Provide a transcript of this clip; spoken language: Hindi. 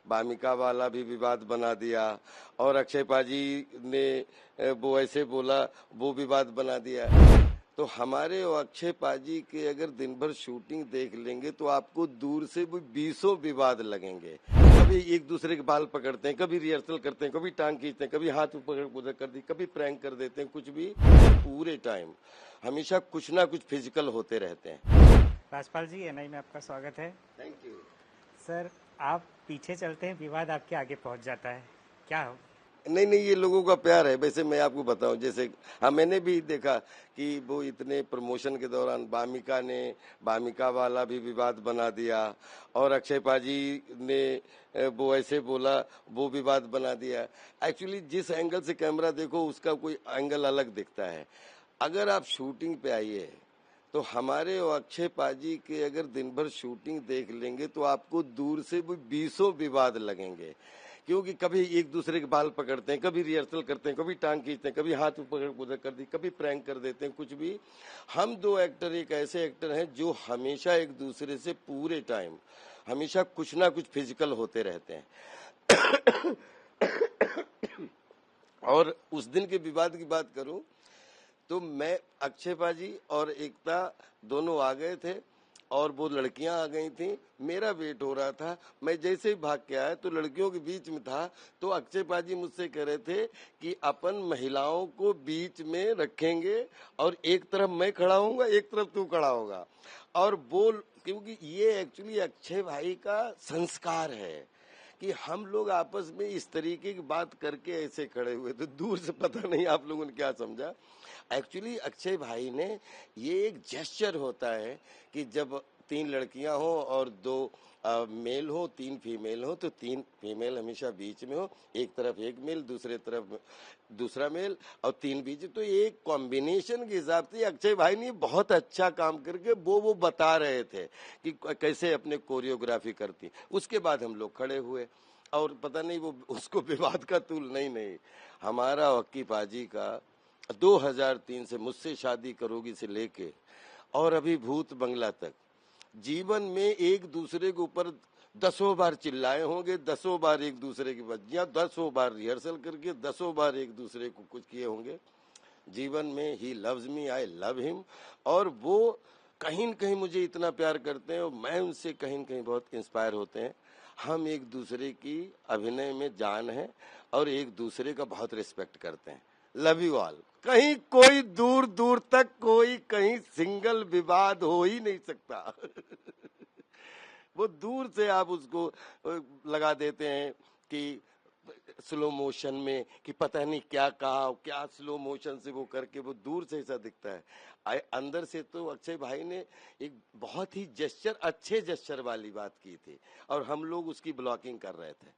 भामिका वाला भी विवाद बना दिया और अक्षय पाजी ने वो ऐसे बोला, वो विवाद बना दिया। तो हमारे और अक्षय पाजी के अगर दिन भर शूटिंग देख लेंगे तो आपको दूर से भी 20 विवाद लगेंगे। कभी एक दूसरे के बाल पकड़ते हैं, कभी रिहर्सल करते हैं, कभी टांग खींचते हैं, कभी हाथ ऊपर उधर कर दी, कभी प्रैंक कर देते हैं, कुछ भी। पूरे टाइम हमेशा कुछ ना कुछ फिजिकल होते रहते हैं। राजपाल जी, एनआई में आपका स्वागत है। थैंक यू सर, आप पीछे चलते हैं, विवाद आपके आगे पहुंच जाता है, क्या हो? नहीं नहीं, ये लोगों का प्यार है। वैसे मैं आपको बताऊं, जैसे हाँ, मैंने भी देखा कि वो इतने प्रमोशन के दौरान भामिका वाला भी विवाद बना दिया और अक्षय पाजी ने वो ऐसे बोला, वो विवाद बना दिया। एक्चुअली जिस एंगल से कैमरा देखो उसका कोई एंगल अलग दिखता है। अगर आप शूटिंग पे आइए तो हमारे और अक्षय पाजी के अगर दिन भर शूटिंग देख लेंगे तो आपको दूर से भी 20 विवाद लगेंगे। क्योंकि कभी एक दूसरे के बाल पकड़ते हैं, कभी रिहर्सल करते हैं, कभी टांग खींचते हैं, कभी हाथ ऊपर उधर कर दी, कभी प्रैंक कर देते हैं, कुछ भी। हम दो एक्टर एक ऐसे एक्टर हैं जो हमेशा एक दूसरे से पूरे टाइम हमेशा कुछ ना कुछ फिजिकल होते रहते हैं। और उस दिन के विवाद की बात करूं तो मैं, अक्षय पाजी और एकता दोनों आ गए थे और वो लड़कियां आ गई थी। मेरा वेट हो रहा था, मैं जैसे ही भाग के आया तो लड़कियों के बीच में था। तो अक्षय पाजी मुझसे कह रहे थे कि अपन महिलाओं को बीच में रखेंगे और एक तरफ मैं खड़ा हूँगा, एक तरफ तू खड़ा होगा। और वो, क्योंकि ये एक्चुअली अक्षय भाई का संस्कार है कि हम लोग आपस में इस तरीके की बात करके ऐसे खड़े हुए। तो दूर से पता नहीं आप लोगों ने क्या समझा। एक्चुअली अक्षय भाई ने, ये एक जेस्चर होता है कि जब 3 लड़कियां हो और 2 मेल हो, 3 फीमेल हो, तो 3 फीमेल हमेशा बीच में हो, एक तरफ एक मेल, दूसरे तरफ दूसरा मेल और 3 बीच। तो एक कॉम्बिनेशन के हिसाब से अक्षय भाई ने बहुत अच्छा काम करके वो बता रहे थे कि कैसे अपने कोरियोग्राफी करती। उसके बाद हम लोग खड़े हुए और पता नहीं वो उसको विवाद का तूल नहीं, हमारा वक्की पाजी का 2003 से मुझसे शादी करोगी से लेके और अभी भूत बंगला तक जीवन में एक दूसरे के ऊपर 10 बार चिल्लाए होंगे, 10 बार एक दूसरे की बज्जियां, 10 बार रिहर्सल करके 10 बार एक दूसरे को कुछ किए होंगे। जीवन में he loves me, I love him. और वो कहीं न कहीं मुझे इतना प्यार करते हैं और मैं उनसे कहीं न कहीं बहुत इंस्पायर होते हैं। हम एक दूसरे की अभिनय में जान है और एक दूसरे का बहुत रिस्पेक्ट करते हैं। Love you all. कहीं कोई दूर दूर तक कोई कहीं सिंगल विवाद हो ही नहीं सकता। वो दूर से आप उसको लगा देते हैं कि स्लो मोशन में, कि पता नहीं क्या कहा, क्या स्लो मोशन से वो करके वो दूर से ऐसा दिखता है। अंदर से तो अक्षय भाई ने एक बहुत ही जेस्चर, अच्छे जेस्चर वाली बात की थी और हम लोग उसकी ब्लॉकिंग कर रहे थे।